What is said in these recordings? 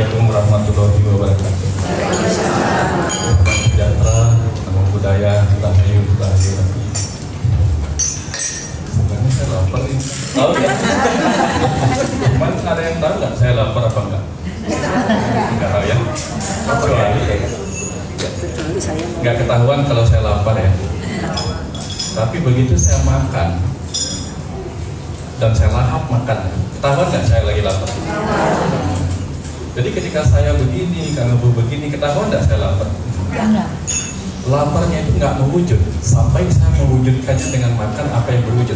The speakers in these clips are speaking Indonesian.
Assalamualaikum warahmatullahi wabarakatuh. Sejahtera, nama budaya, rahayu, nanti. Sebenarnya saya lapar ini. Tahu ya? Cuman ada yang tahu nggak saya lapar apa enggak? Enggak tahu ya. Kecuali nggak ketahuan kalau saya lapar ya. Tapi begitu saya makan dan saya lahap makan, ketahuan nggak saya lagi lapar? Jadi ketika saya begini, Kang Abu begini, ketahuan nggak saya lapar? Laparnya itu nggak mewujud sampai saya mewujudkannya dengan makan apa yang berwujud.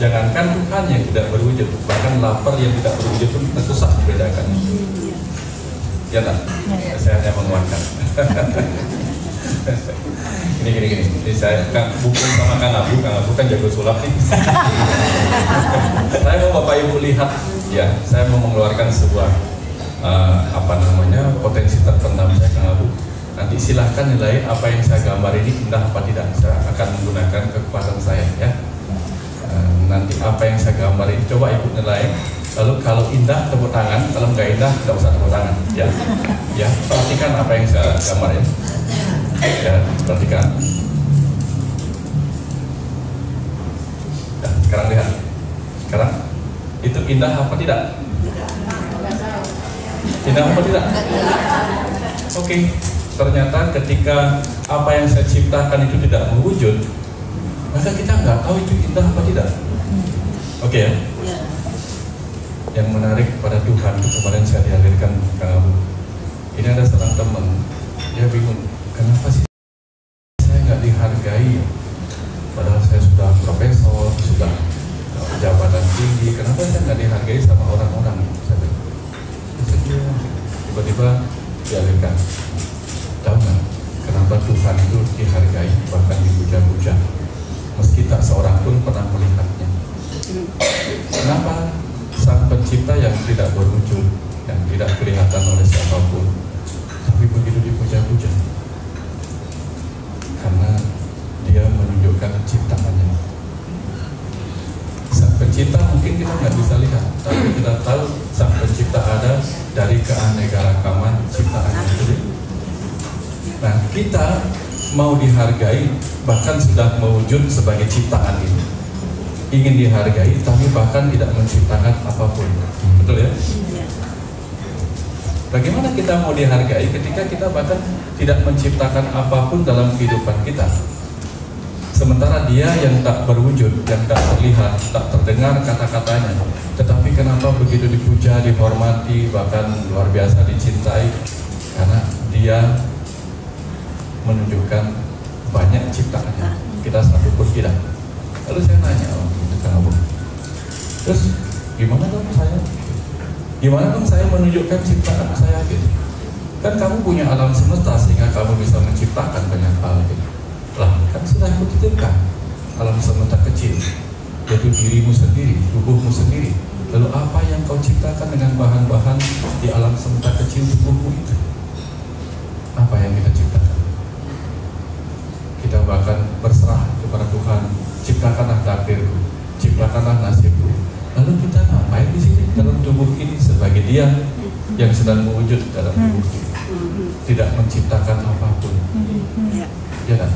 Jangankan Tuhan yang tidak berwujud, bahkan lapar yang tidak berwujud pun kita susah membedakannya. Ya tak? Saya hanya menguatkan. Ini saya buku sama Kang Abu kan jago sulap nih. Saya mau Bapak Ibu lihat, ya, saya mau mengeluarkan sebuah potensi terpendam saya, Kang Abu. Nanti silahkan nilai apa yang saya gambar ini indah apa tidak. Saya akan menggunakan kekuatan saya, ya. Nanti apa yang saya gambar ini coba Ibu nilai. Lalu kalau indah tepuk tangan, kalau nggak indah nggak usah tepuk tangan, ya. Ya, perhatikan apa yang saya gambar ini. Ya, perhatikan. Nah, sekarang lihat. Sekarang itu indah apa tidak? Indah apa tidak? Oke. Ternyata ketika apa yang saya ciptakan itu tidak mewujud, maka kita nggak tahu itu indah apa tidak. Oke ya? Yang menarik pada Tuhan itu kemarin saya dihadirkan Kang Abu. Ini ada seorang teman, dia bingung, kenapa sih saya nggak dihargai? Padahal saya sudah profesor, sudah jabatan tinggi, kenapa saya nggak dihargai sama orang-orang? Tiba-tiba dialirkan. Tahu nggak kenapa Tuhan itu dihargai, bahkan dipuja-puja, meski tak seorang pun pernah melihatnya? Kenapa Sang Pencipta yang tidak berwujud, yang tidak kelihatan oleh siapapun, tapi begitu dipuja-puja? Karena Dia menunjukkan ciptaannya. Sang Pencipta mungkin kita nggak bisa lihat, tapi kita tahu Sang Pencipta ada dari keanekaragaman ciptaannya itu. Nah, kita mau dihargai, bahkan sudah mewujud sebagai ciptaan ini, ingin dihargai, tapi bahkan tidak menciptakan apapun. Betul ya? Bagaimana kita mau dihargai ketika kita bahkan tidak menciptakan apapun dalam kehidupan kita? Sementara Dia yang tak berwujud, yang tak terlihat, tak terdengar kata-katanya, tetapi kenapa begitu dipuja, dihormati, bahkan luar biasa dicintai? Karena Dia menunjukkan banyak ciptaannya, kita satu pun tidak. Lalu saya nanya, Kang Abu, terus gimana dong saya menunjukkan ciptaan saya gitu? Kan kamu punya alam semesta sehingga kamu bisa menciptakan banyak hal gitu. Lah, kan sudah aku titipkan alam semesta kecil, yaitu dirimu sendiri, tubuhmu sendiri. Lalu apa yang kau ciptakan dengan bahan-bahan di alam semesta kecil tubuhmu itu? Apa yang kita ciptakan? Kita bahkan berserah kepada Tuhan, ciptakanlah takdirku, ciptakanlah nasibku. Lalu kita ngapain di sini dalam tubuh ini sebagai Dia yang sedang mewujud dalam tubuh ini, tidak menciptakan apapun. Ya kan?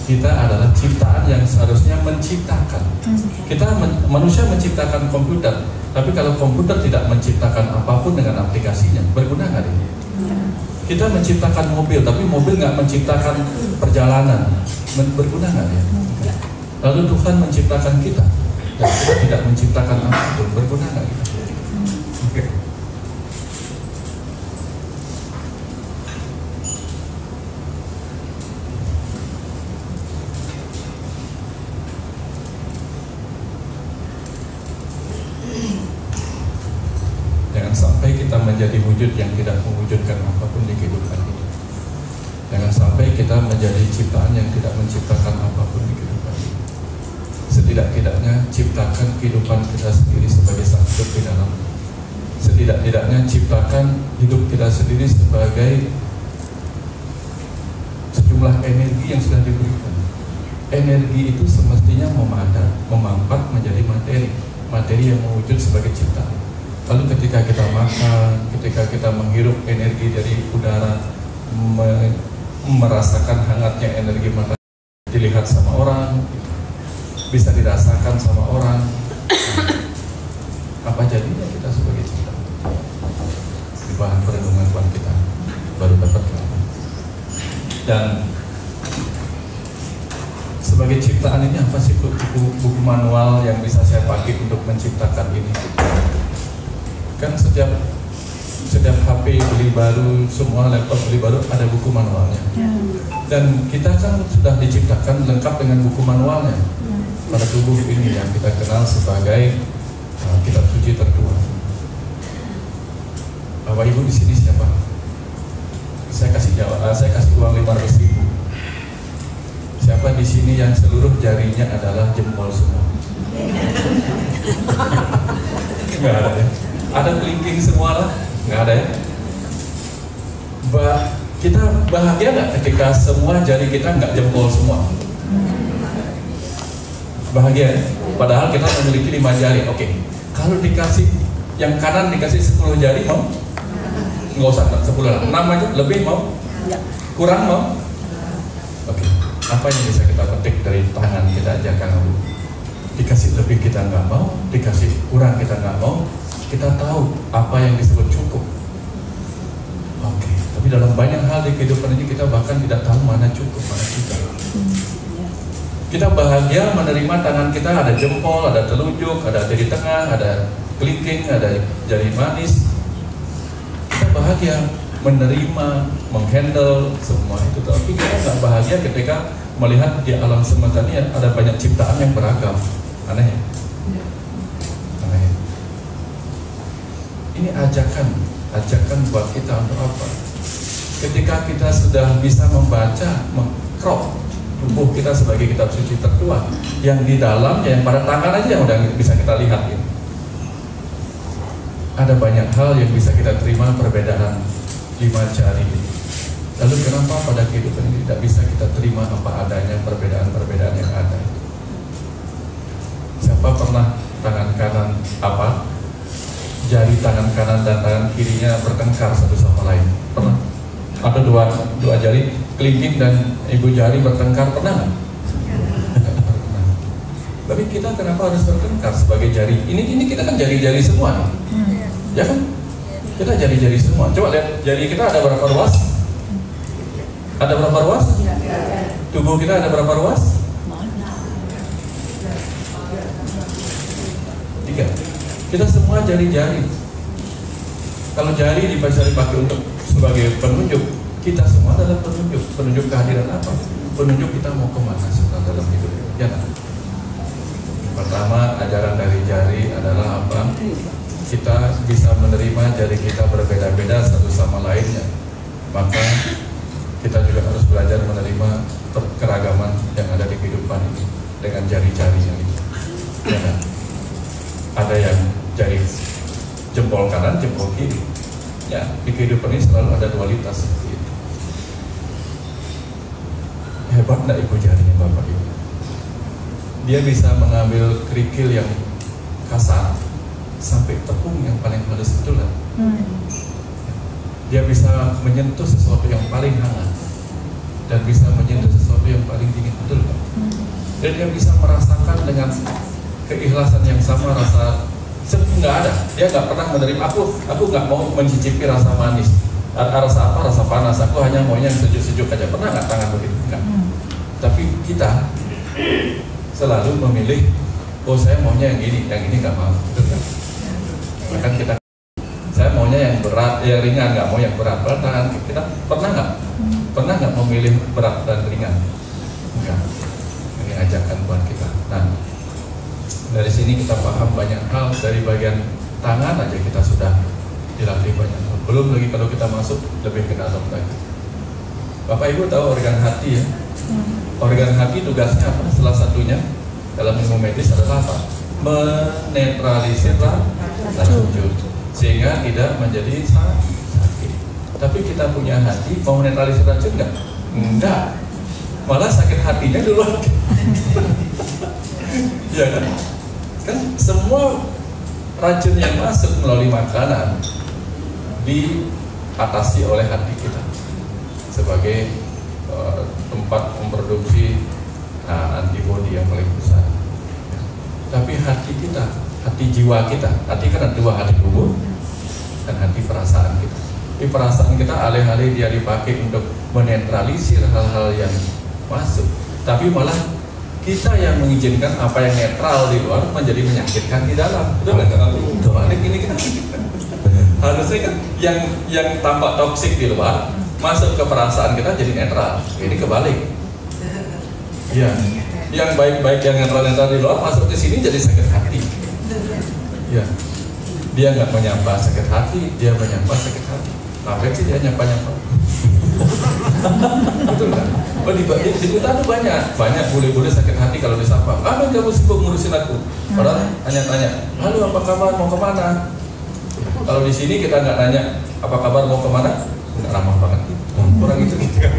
Kita adalah ciptaan yang seharusnya menciptakan. Manusia menciptakan komputer, tapi kalau komputer tidak menciptakan apapun dengan aplikasinya, berguna nggak ini? Kita menciptakan mobil, tapi mobil nggak menciptakan perjalanan, berguna nggak ya? Lalu Tuhan menciptakan kita, dan kita tidak menciptakan apapun, berguna nggak kita? Oke. Jangan sampai kita menjadi wujud yang tidak mewujudkan apapun di kehidupan ini. Jangan sampai kita menjadi ciptaan yang tidak menciptakan apapun di kehidupan ini. Setidak-tidaknya ciptakan kehidupan kita sendiri sebagai satu di dalam. Setidak-tidaknya ciptakan hidup kita sendiri sebagai sejumlah energi yang sudah diberikan. Energi itu semestinya memampat menjadi materi yang mewujud sebagai ciptaan. Lalu ketika kita makan, ketika kita menghirup energi dari udara, merasakan hangatnya energi matahari, dilihat sama orang, bisa dirasakan sama orang, apa jadinya kita sebagai cipta? Di bahan perenungan Tuhan kita baru dapat kelapa. Dan sebagai ciptaan ini apa sih buku manual yang bisa saya pakai untuk menciptakan ini? Kan setiap HP beli baru, semua laptop beli baru ada buku manualnya. Dan kita kan sudah diciptakan lengkap dengan buku manualnya pada tubuh ini yang kita kenal sebagai kitab suci tertua. Bapak Ibu di sini siapa? Saya kasih uang 500.000. Siapa di sini yang seluruh jarinya adalah jempol semua? Nggak ada ya? Ada kelingking semua lah? Nggak ada ya? Kita bahagia nggak ketika semua jari kita nggak jempol semua? Bahagia ya? Padahal kita memiliki 5 jari. Oke. Kalau dikasih yang kanan dikasih 10 jari mau? Nggak usah 10, 6 aja, lebih mau? Kurang mau? Oke. Apa yang bisa kita petik dari tangan kita aja kan? Dikasih lebih kita nggak mau, dikasih kurang kita nggak mau. Kita tahu apa yang disebut cukup. Oke. Tapi dalam banyak hal di kehidupan ini kita bahkan tidak tahu mana cukup, mana tidak. Kita bahagia menerima tangan kita ada jempol, ada telunjuk, ada jari tengah, ada kelingking, ada jari manis. Kita bahagia menerima, menghandle semua itu. Tapi kita nggak bahagia ketika melihat di alam semesta ini ada banyak ciptaan yang beragam. Aneh ya? Aneh ya? Ini ajakan buat kita untuk apa? Ketika kita sudah bisa membaca, mengkrop tubuh kita sebagai kitab suci tertua, yang di dalamnya, yang pada tangan aja yang udah bisa kita lihat ini. Ada banyak hal yang bisa kita terima perbedaan 5 jari ini. Lalu kenapa pada kehidupan ini tidak bisa kita terima apa adanya perbedaan-perbedaan yang ada? Siapa pernah tangan kanan jari tangan kanan dan tangan kirinya bertengkar satu sama lain? Pernah? Atau dua jari kelingking dan ibu jari bertengkar, pernah nggak? Pernah. Tapi kita kenapa harus bertengkar sebagai jari? Ini kita kan jari-jari semua, ya kan? Kita jari-jari semua. Coba lihat jari kita ada berapa ruas? Ada berapa ruas? Tubuh kita ada berapa ruas? 3. Kita semua jari-jari. Kalau jari dipakai untuk sebagai penunjuk, kita semua adalah penunjuk. Penunjuk kehadiran apa? Penunjuk kita mau kemana sekarang dalam hidup. Ya kan? Pertama, ajaran dari jari adalah apa? Kita bisa menerima jari kita berbeda-beda satu sama lainnya. Maka kita juga harus belajar menerima keragaman yang ada di kehidupan ini dengan jari-jarinya itu. Ya kan? Ada yang jari jempol kanan, jempol kiri. Ya, di kehidupan ini selalu ada dualitas seperti itu. Hebat nggak ibu jarinya Bapak Ibu? Dia bisa mengambil kerikil yang kasar sampai tepung yang paling halus, betul kan? Dia bisa menyentuh sesuatu yang paling hangat dan bisa menyentuh sesuatu yang paling dingin, betul kan? Dan dia bisa merasakan dengan keikhlasan yang sama rasa. Nggak ada, dia nggak pernah menerima. Aku nggak mau mencicipi rasa manis, rasa apa, rasa panas. Aku hanya maunya yang sejuk-sejuk aja. Pernah nggak tangan begitu? Nggak. Tapi kita selalu memilih, oh saya maunya yang ini nggak mau. Bahkan kita, saya maunya yang berat, yang ringan, nggak mau yang berat. Tangan kita pernah nggak memilih berat dan ringan? Enggak. Ini ajakan buat kita. Nah, dari sini kita paham banyak hal. Dari bagian tangan aja kita sudah dilatih banyak hal. Belum lagi kalau kita masuk lebih ke dalam lagi. Bapak Ibu tahu organ hati ya? Organ hati tugasnya apa? Salah satunya dalam ilmu medis adalah apa? Menetralisir racun sehingga tidak menjadi sakit. Tapi kita punya hati mau menetralisir racun nggak? Enggak. Malah sakit hatinya duluan. Iya kan? Kan semua racun yang masuk melalui makanan diatasi oleh hati kita sebagai tempat memproduksi antibodi yang paling besar. Tapi hati kita, hati jiwa kita, hati kan ada dua, hati tubuh dan hati perasaan kita. Di perasaan kita alih-alih dia dipakai untuk menetralisir hal-hal yang masuk, tapi malah kita yang mengizinkan apa yang netral di luar menjadi menyakitkan di dalam. Betul nggak? Balik ini kan harusnya kan yang tampak toksik di luar masuk ke perasaan kita jadi netral. Ini kebalik. Iya. Yang baik-baik yang netral-netral di luar masuk ke sini jadi sakit hati. Iya. Dia nggak menyapa sakit hati, dia menyapa sakit hati. Ngapain sih dia nyapa-nyapa? Betul kan? Oh, di kita tuh banyak bule-bule sakit hati kalau disapa. Apa kamu sibuk ngurusin aku? Padahal tanya-tanya, halo apa kabar, mau kemana? Kalau di sini kita nggak nanya apa kabar, mau kemana, nggak ramah banget. Kurang itu gitu kan?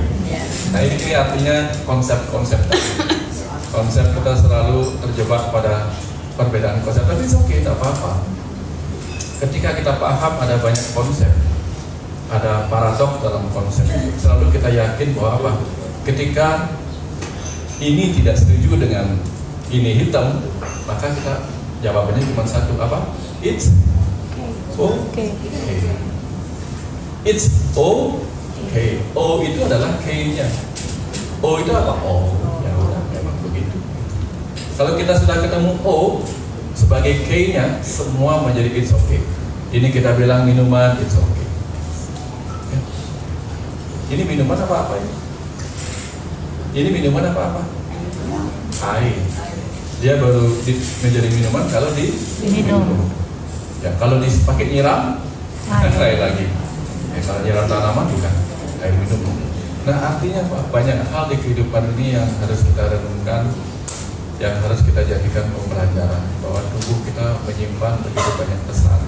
Nah ini artinya konsep kita selalu terjebak pada perbedaan konsep. Tapi oke, tidak apa-apa. Ketika kita paham ada banyak konsep, ada paradoks dalam konsep, selalu kita yakin bahwa apa? Ketika ini tidak setuju dengan ini hitam, maka kita jawabannya cuma satu, apa? It's okay. It's okay. O itu adalah K-nya. O itu apa? Oh, ya udah, memang begitu. Kalau kita sudah ketemu O sebagai K-nya, semua menjadi it's okay. Ini kita bilang minuman, it's okay. Ini minuman apa-apa ini? Ini minuman apa-apa? Air. Dia baru menjadi minuman kalau diminum. Ya, kalau dipakai nyiram, air lagi. Ya, kalau nyiram tanaman bukan air minum. Nah, artinya apa? Banyak hal di kehidupan ini yang harus kita renungkan, yang harus kita jadikan pembelajaran bahwa tubuh kita menyimpan begitu banyak pesan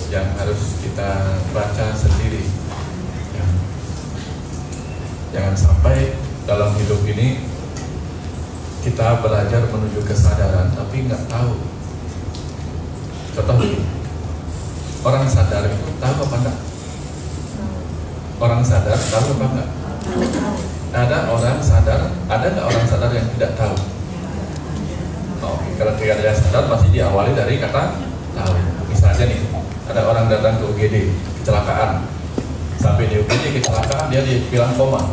yang harus kita baca sendiri. Ya. Jangan sampai dalam hidup ini kita belajar menuju kesadaran tapi nggak tahu. Contoh, orang sadar itu tahu apa enggak? Orang sadar tahu apa enggak? Ada orang sadar, ada nggak orang sadar yang tidak tahu? Oh, kalau tidak ada yang sadar pasti diawali dari kata tahu. Misalnya nih, ada orang datang ke UGD kecelakaan, sampai di UGD kecelakaan dia bilang koma.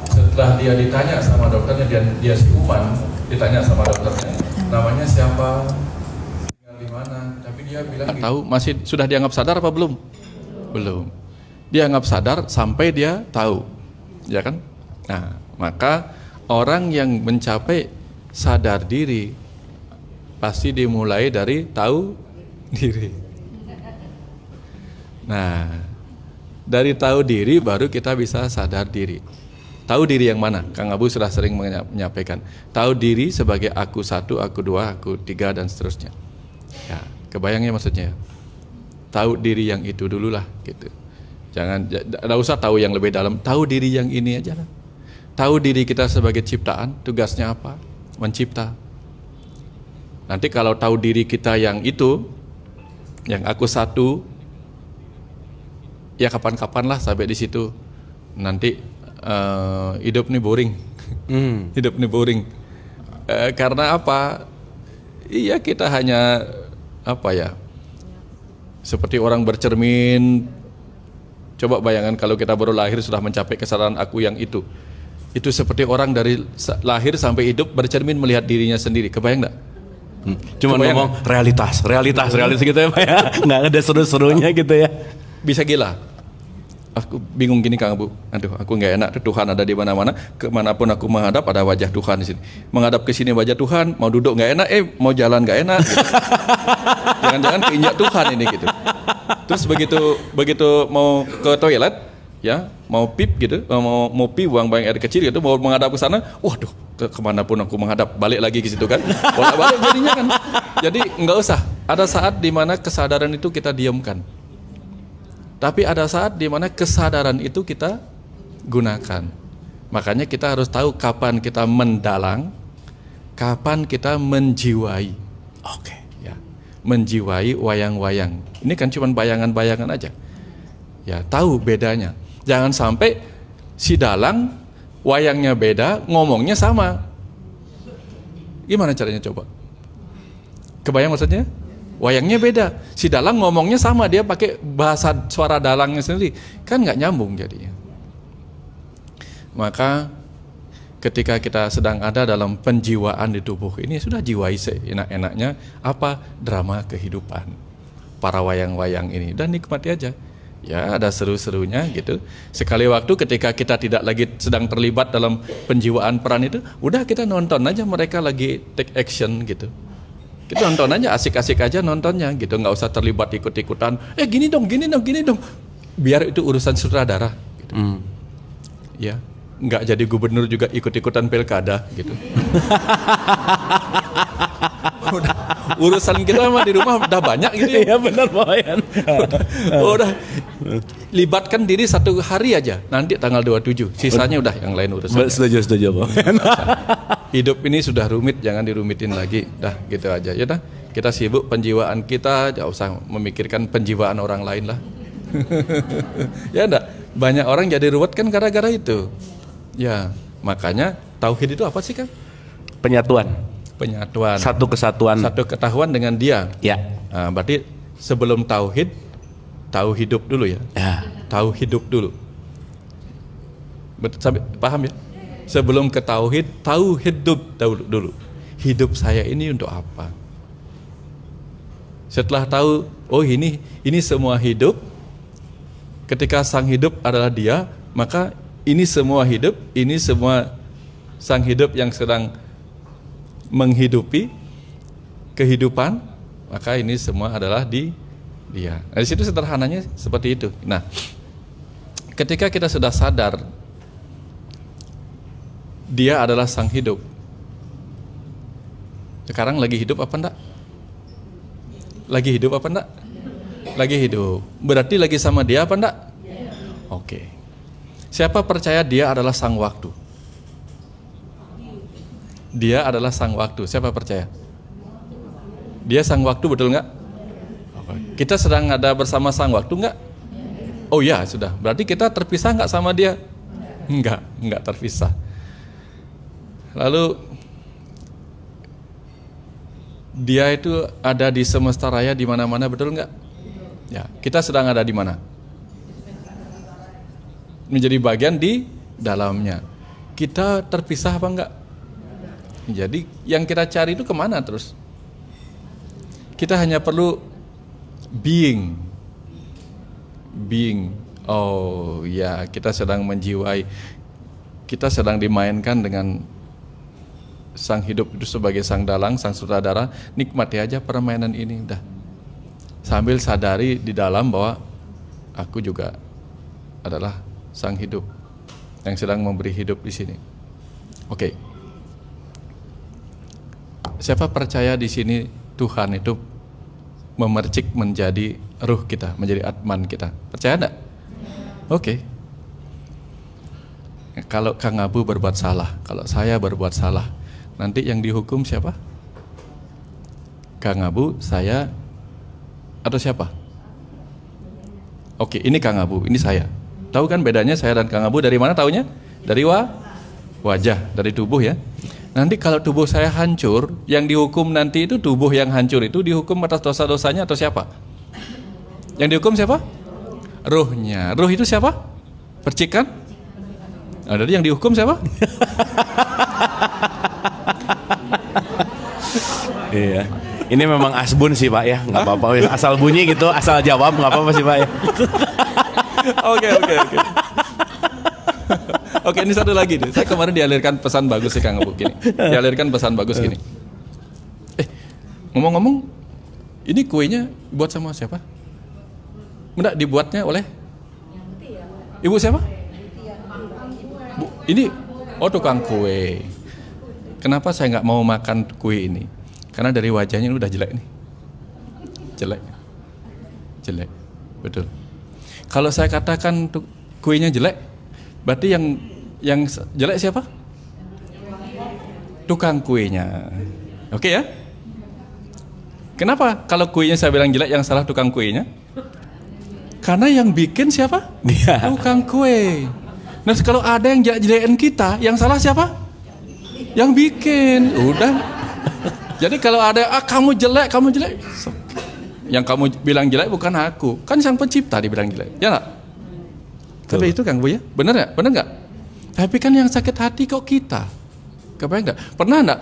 Setelah dia ditanya sama dokternya, dia siuman, ditanya sama dokternya, namanya siapa, tinggal di mana, tapi dia bilang gitu. Tahu masih sudah dianggap sadar apa belum? Belum. Dia anggap sadar sampai dia tahu, ya kan? Nah, maka orang yang mencapai sadar diri pasti dimulai dari tahu diri. Nah, dari tahu diri baru kita bisa sadar diri. Tahu diri yang mana? Kang Abu sudah sering menyampaikan. Tahu diri sebagai aku satu, aku dua, aku tiga, dan seterusnya. Ya, kebayangnya maksudnya. Tahu diri yang itu dulu lah, gitu. Jangan usah tahu yang lebih dalam. Tahu diri yang ini aja lah. Tahu diri kita sebagai ciptaan, tugasnya apa? Mencipta. Nanti kalau tahu diri kita yang itu, yang aku satu, ya kapan-kapan lah sampai di situ. Nanti hidup nih boring. Hidup nih boring. Karena apa? Iya, kita hanya apa ya? Seperti orang bercermin. Coba bayangkan kalau kita baru lahir sudah mencapai kesadaran aku yang itu. Itu seperti orang dari lahir sampai hidup bercermin melihat dirinya sendiri. Kebayang enggak? Cuma ngomong realitas gitu ya Pak ya. Nggak ada seru-serunya gitu ya. Bisa gila. Aku bingung gini Kang Abu. Aduh, aku nggak enak. Tuhan ada di mana-mana. Kemanapun aku menghadap ada wajah Tuhan di sini. Menghadap ke sini wajah Tuhan. Mau duduk nggak enak. Mau jalan nggak enak. Gitu. Jangan-jangan keinjak Tuhan ini gitu. Terus begitu mau ke toilet, ya mau pip gitu, mau pi buang air kecil gitu, mau menghadap ke sana. Waduh, kemanapun aku menghadap balik lagi ke situ kan. Bolak-balik jadinya kan. Jadi nggak usah. Ada saat di mana kesadaran itu kita diamkan. Tapi ada saat di mana kesadaran itu kita gunakan. Makanya kita harus tahu kapan kita mendalang, kapan kita menjiwai. Oke. Ya. menjiwai wayang-wayang. Ini kan cuma bayangan-bayangan aja. Ya, tahu bedanya. Jangan sampai si dalang wayangnya beda, ngomongnya sama. Gimana caranya coba? Kebayang maksudnya? Wayangnya beda, si dalang ngomongnya sama, dia pakai bahasa suara dalangnya sendiri, kan nggak nyambung jadinya. Maka ketika kita sedang ada dalam penjiwaan di tubuh ini, sudah jiwai seenak-enaknya apa drama kehidupan para wayang-wayang ini, dan nikmati aja. Ya, ada seru-serunya gitu. Sekali waktu ketika kita tidak lagi sedang terlibat dalam penjiwaan peran itu, udah kita nonton aja mereka lagi take action gitu. Kita nonton aja, asik-asik aja nontonnya gitu, nggak usah terlibat ikut-ikutan. Gini dong, gini dong, gini dong. Biar itu urusan sutradara. Gitu. Ya, nggak jadi gubernur juga ikut-ikutan pilkada gitu. Udah, urusan kita mah di rumah udah banyak gitu. Iya benar Pak Wayan. Udah libatkan diri satu hari aja, nanti tanggal 27, sisanya udah yang lain urusan. Setuju Pak Wayan. Hidup ini sudah rumit, jangan dirumitin lagi. Dah gitu aja. Ya dah, kita sibuk penjiwaan kita, jangan usah memikirkan penjiwaan orang lain lah. Ya enggak, banyak orang jadi ruwet kan gara-gara itu. Ya, makanya tauhid itu apa sih, Kang? Penyatuan. Satu kesatuan. Satu ketahuan dengan dia. Ya. Nah, berarti sebelum tauhid, tahu hidup dulu ya. Ya. Tahu hidup dulu. Sampai paham ya? Sebelum ke tauhid, tahu hidup dulu. Hidup saya ini untuk apa? Setelah tahu, oh ini semua hidup. Ketika sang hidup adalah dia, maka ini semua hidup, ini semua sang hidup yang sedang menghidupi kehidupan, maka ini semua adalah di dia. Nah, di situ sederhananya seperti itu. Nah, ketika kita sudah sadar dia adalah sang hidup. Sekarang lagi hidup apa enggak? Lagi hidup apa enggak? Lagi hidup. Berarti lagi sama dia apa enggak? Oke. Siapa percaya dia adalah sang waktu? Dia adalah sang waktu. Siapa percaya? Dia sang waktu, betul enggak? Kita sedang ada bersama sang waktu enggak? Oh ya, sudah. Berarti kita terpisah enggak sama dia? Enggak terpisah. Lalu dia itu ada di semesta raya di mana-mana, betul enggak? Ya, kita sedang ada di mana? Menjadi bagian di dalamnya. Kita terpisah apa enggak? Jadi yang kita cari itu kemana terus? Kita hanya perlu being. Oh ya, kita sedang menjiwai. Kita sedang dimainkan dengan sang hidup itu sebagai sang dalang, sang sutradara. Nikmati aja permainan ini dah. Sambil sadari di dalam bahwa aku juga adalah sang hidup yang sedang memberi hidup di sini. Oke. Siapa percaya di sini Tuhan itu memercik menjadi ruh kita, menjadi atman kita? Percaya enggak? Oke. Kalau Kang Abu berbuat salah, kalau saya berbuat salah, nanti yang dihukum siapa? Kang Abu, saya, atau siapa? Oke, ini Kang Abu, ini saya. Tahu kan bedanya saya dan Kang Abu dari mana taunya? Dari wajah, dari tubuh ya. Nanti kalau tubuh saya hancur, yang dihukum nanti itu tubuh yang hancur itu dihukum atas dosa-dosanya atau siapa? Yang dihukum siapa? Ruhnya. Ruh itu siapa? Percikan? Nah, jadi yang dihukum siapa? Iya. Ini memang asbun sih Pak ya, nggak apa-apa. Asal bunyi gitu, asal jawab nggak apa-apa sih Pak ya. Oke. Oke, ini satu lagi nih. Saya kemarin dialirkan pesan bagus sih Kang Abu gini. Dialirkan pesan bagus gini. Ngomong-ngomong, ini kuenya buat sama siapa? Enggak, dibuatnya oleh Ibu siapa? Bu, ini tukang kue. Kenapa saya nggak mau makan kue ini? Karena dari wajahnya udah jelek nih. Jelek. Betul. Kalau saya katakan kuenya jelek, berarti yang jelek siapa? Tukang kuenya. Oke ya? Kenapa? Kalau kuenya saya bilang jelek, yang salah tukang kuenya. Karena yang bikin siapa? Dia. Tukang kue. Nah kalau ada yang jelek-jelekin kita, yang salah siapa? Yang bikin. Udah. Jadi kalau ada kamu jelek, yang kamu bilang jelek bukan aku, kan sang pencipta dibilang jelek, ya nggak? Tapi itu Kang Buya, bener ya? Bener nggak? Tapi kan yang sakit hati kok kita. Kebayang nggak? Pernah nggak?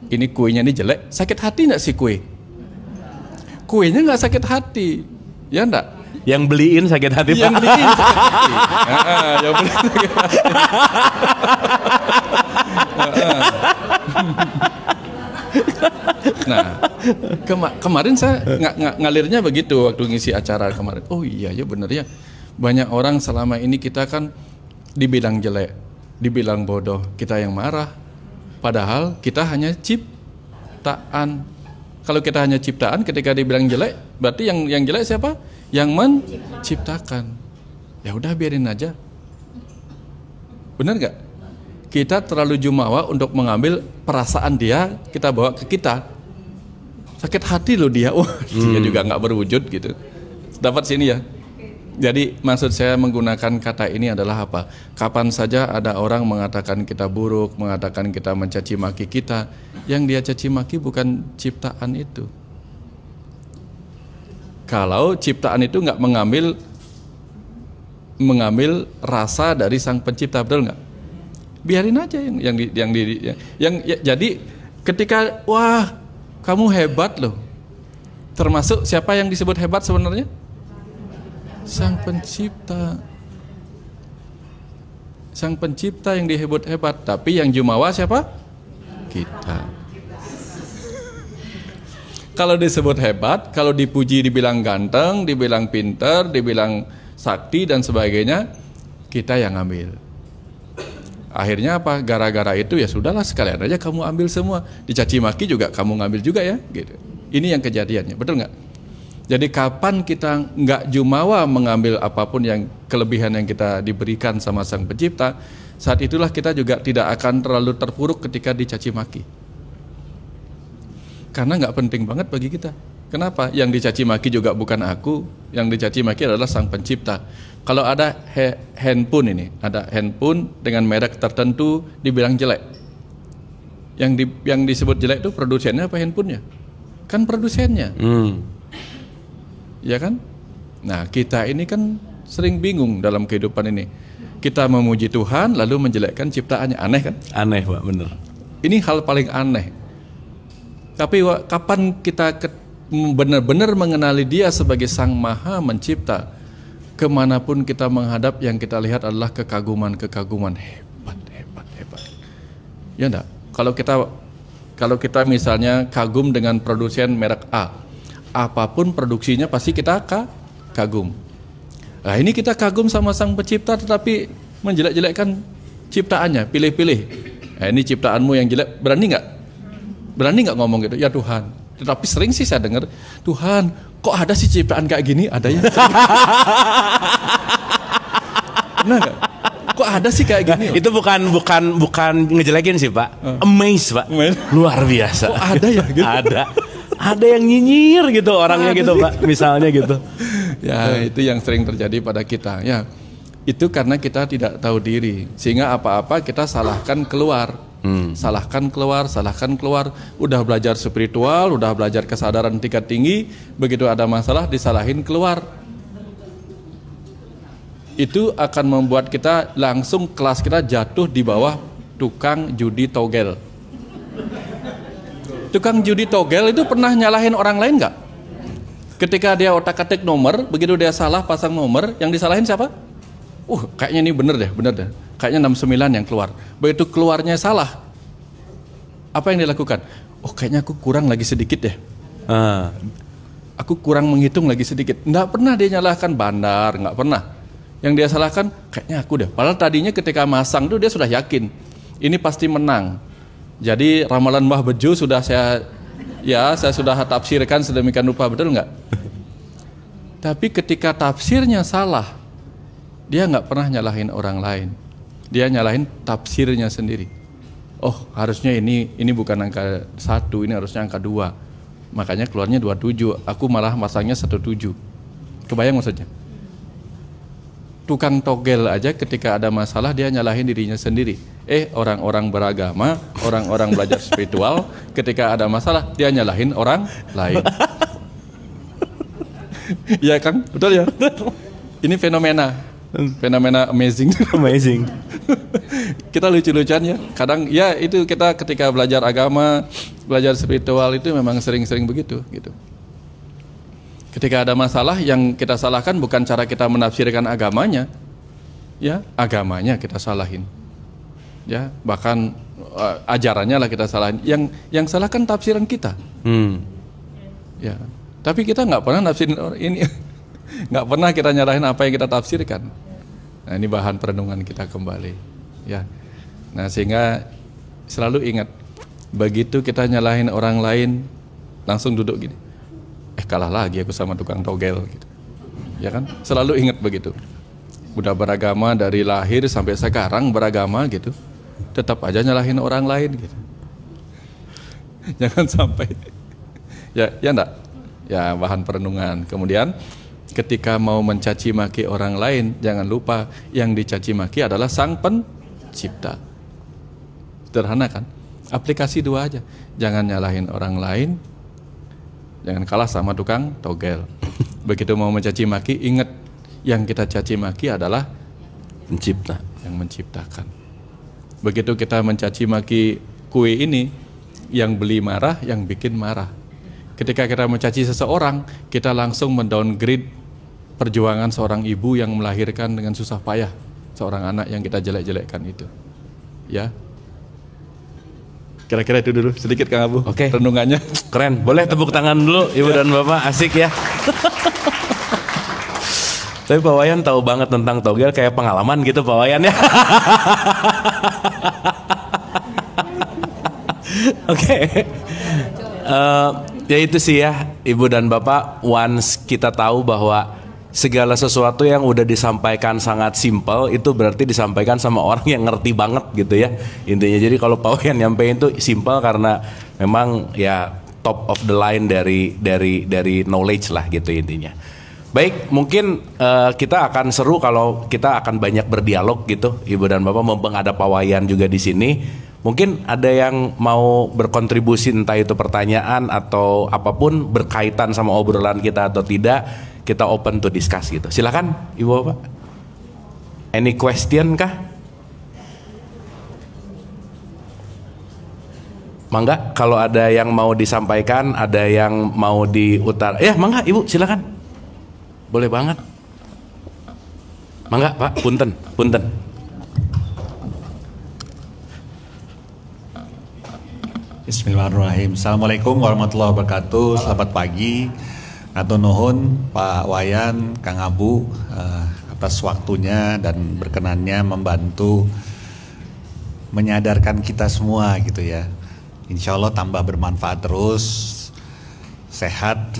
Ini kuenya ini jelek, sakit hati nggak si kue? Kuenya nggak sakit hati, ya nggak? Yang beliin sakit hati, Yang Pak. beliin sakit hati. Yang beliin sakit hati. Nah, kemarin saya ngalirnya begitu waktu ngisi acara kemarin. Oh iya ya bener ya. Banyak orang selama ini kita kan dibilang jelek, dibilang bodoh, kita yang marah. Padahal kita hanya ciptaan. Kalau kita hanya ciptaan, ketika dibilang jelek, berarti yang jelek siapa? Yang menciptakan. Ya udah biarin aja. Benar nggak? Kita terlalu jumawa untuk mengambil perasaan dia, kita bawa ke kita. Sakit hati loh dia, dia juga nggak berwujud gitu. Dapat sini ya. Jadi maksud saya menggunakan kata ini adalah apa? Kapan saja ada orang mengatakan kita buruk, mengatakan kita mencaci maki kita, yang dia caci maki bukan ciptaan itu. Kalau ciptaan itu nggak mengambil rasa dari sang pencipta, betul nggak? Biarin aja jadi ketika wah kamu hebat loh, termasuk siapa yang disebut hebat sebenarnya? Sang pencipta. Sang pencipta yang disebut hebat, tapi yang jumawa siapa? Kita. Kalau disebut hebat, kalau dipuji dibilang ganteng, dibilang pinter, dibilang sakti dan sebagainya, kita yang ambil. Akhirnya apa? Gara-gara itu ya sudahlah sekalian aja kamu ambil semua. Dicaci maki juga kamu ngambil juga ya, gitu. Ini yang kejadiannya, betul nggak? Jadi kapan kita nggak jumawa mengambil apapun yang kelebihan yang kita diberikan sama sang pencipta, saat itulah kita juga tidak akan terlalu terpuruk ketika dicaci maki. Karena nggak penting banget bagi kita. Kenapa? Yang dicaci maki juga bukan aku, yang dicaci maki adalah sang pencipta. Kalau ada handphone ini, ada handphone dengan merek tertentu dibilang jelek. Yang disebut jelek itu produsennya apa handphonenya? Kan produsennya. Ya kan? Nah, kita ini kan sering bingung dalam kehidupan ini. Kita memuji Tuhan lalu menjelekkan ciptaannya. Aneh kan? Aneh, Pak, bener. Ini hal paling aneh. Tapi kapan kita benar-benar mengenali Dia sebagai Sang Maha Mencipta, kemanapun kita menghadap yang kita lihat adalah kekaguman-kekaguman. Hebat. Ya enggak? Kalau kita misalnya kagum dengan produsen merek A, apapun produksinya pasti kita kagum. Nah ini kita kagum sama Sang Pencipta tetapi menjelek-jelekkan ciptaannya, pilih-pilih. Nah ini ciptaanmu yang jelek, berani nggak ngomong gitu? Ya Tuhan. Tetapi sering sih saya dengar, Tuhan, kok ada sih ciptaan kayak gini? Ada ya? Benar nggak? Kok ada sih kayak gini? Itu bukan ngejelekin sih, Pak. Amazed, Pak. Luar biasa. Kok ada ya? Gitu? Ada yang nyinyir gitu orangnya gitu, Pak. Misalnya gitu. Ya, itu yang sering terjadi pada kita. Ya, itu karena kita tidak tahu diri. Sehingga apa-apa kita salahkan keluar. Salahkan keluar. Udah belajar spiritual, udah belajar kesadaran tingkat tinggi, begitu ada masalah disalahin keluar. Itu akan membuat kita langsung kelas kita jatuh di bawah tukang judi togel. Tukang judi togel itu pernah nyalahin orang lain nggak? Ketika dia otak-atik nomor, begitu dia salah pasang nomor, yang disalahin siapa? Kayaknya ini bener deh. Kayaknya 69 yang keluar. Begitu keluarnya salah, apa yang dilakukan? Kayaknya aku kurang lagi sedikit deh. Aku kurang menghitung lagi sedikit. Nggak pernah dia nyalahkan bandar, nggak pernah. Yang dia salahkan, kayaknya aku deh. Padahal tadinya ketika masang tuh dia sudah yakin, ini pasti menang. Jadi ramalan Mbah Bejo sudah saya sudah tafsirkan sedemikian rupa, betul nggak? Tapi ketika tafsirnya salah, dia nggak pernah nyalahin orang lain. Dia nyalahin tafsirnya sendiri. Harusnya ini bukan angka 1, ini harusnya angka 2. makanya keluarnya 27. Aku malah masangnya 17. Kebayang maksudnya? Tukang togel aja ketika ada masalah dia nyalahin dirinya sendiri. Orang-orang beragama, orang-orang belajar spiritual, ketika ada masalah dia nyalahin orang lain. Iya Kang, betul ya? Ini fenomena amazing. Amazing. Kita lucu-lucuan ya. Kadang ya itu kita ketika belajar agama, belajar spiritual itu memang sering-sering begitu gitu. Ketika ada masalah yang kita salahkan bukan cara kita menafsirkan agamanya. Ya, agamanya kita salahin. Ya, bahkan ajarannya lah kita salahin. Yang salah kan tafsiran kita. Ya. Tapi kita nggak pernah nafsirin ini. Nggak pernah kita nyalahin apa yang kita tafsirkan. Nah, ini bahan perenungan kita kembali. Ya. Nah, sehingga selalu ingat, begitu kita nyalahin orang lain, langsung duduk gini. Kalah lagi aku sama tukang togel gitu. Ya kan? Selalu ingat begitu. Udah beragama dari lahir sampai sekarang beragama gitu. Tetap aja nyalahin orang lain gitu. Jangan sampai. Ya enggak? Ya, bahan perenungan. Kemudian ketika mau mencaci maki orang lain, jangan lupa yang dicaci maki adalah Sang Pencipta. Sederhana kan? Aplikasi 2 aja. Jangan nyalahin orang lain, jangan kalah sama tukang togel. Begitu mau mencaci maki, ingat yang kita caci maki adalah Pencipta, yang menciptakan. Begitu kita mencaci maki kue ini, yang beli marah, yang bikin marah. Ketika kita mencaci seseorang, kita langsung mendowngrade perjuangan seorang ibu yang melahirkan dengan susah payah seorang anak yang kita jelek-jelekkan itu. Ya. Kira-kira itu dulu sedikit Kang Abu. Oke. Renungannya. Keren. Boleh tepuk tangan dulu Ibu dan Bapak, asik ya. Tapi Pak Wayan tahu banget tentang togel, kayak pengalaman gitu Pak Wayan ya. Oke. Ya itu sih ya Ibu dan Bapak, once kita tahu bahwa segala sesuatu yang udah disampaikan sangat simpel itu berarti disampaikan sama orang yang ngerti banget gitu ya intinya. Jadi kalau Pak Wayan nyampein itu simpel karena memang ya top of the line dari knowledge lah gitu intinya. Baik, mungkin kita akan seru kalau kita akan banyak berdialog gitu Ibu dan Bapak, mumpung ada Pak Wayan juga di sini. Mungkin ada yang mau berkontribusi, entah itu pertanyaan atau apapun berkaitan sama obrolan kita atau tidak, kita open to discuss gitu. Silakan Ibu Bapak. Any question kah? Mangga, kalau ada yang mau disampaikan, ada yang mau diutar. Ya, mangga Ibu, silakan. Boleh banget. Mangga Pak, punten. Bismillahirrahmanirrahim. Assalamualaikum warahmatullahi wabarakatuh. Selamat pagi. Atur nuhun Pak Wayan, Kang Abu atas waktunya dan berkenannya membantu menyadarkan kita semua gitu ya. Insya Allah tambah bermanfaat terus, sehat,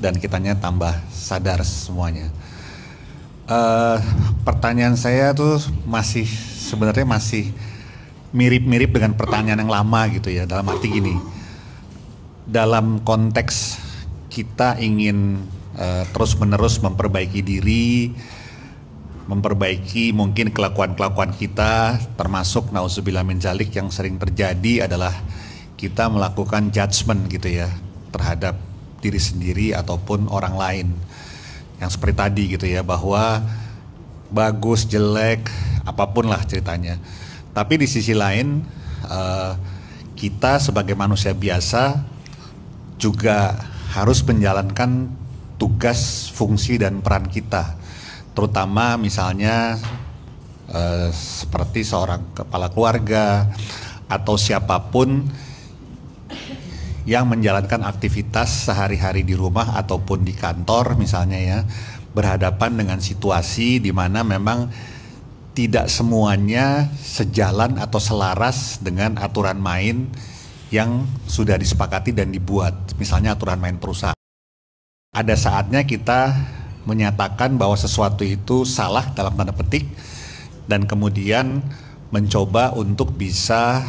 dan kitanya tambah sadar semuanya. Pertanyaan saya tuh sebenarnya masih mirip-mirip dengan pertanyaan yang lama gitu ya, dalam arti gini, dalam konteks kita ingin terus-menerus memperbaiki diri, memperbaiki mungkin kelakuan-kelakuan kita, termasuk nauzubillah min dzalik yang sering terjadi adalah kita melakukan judgement gitu ya terhadap diri sendiri ataupun orang lain, yang seperti tadi gitu ya, bahwa bagus, jelek, apapun lah ceritanya. Tapi di sisi lain kita sebagai manusia biasa juga harus menjalankan tugas, fungsi dan peran kita, terutama misalnya seperti seorang kepala keluarga atau siapapun yang menjalankan aktivitas sehari-hari di rumah ataupun di kantor misalnya ya, berhadapan dengan situasi di mana memang tidak semuanya sejalan atau selaras dengan aturan main yang sudah disepakati dan dibuat, misalnya aturan main perusahaan. Ada saatnya kita menyatakan bahwa sesuatu itu salah dalam tanda petik dan kemudian mencoba untuk bisa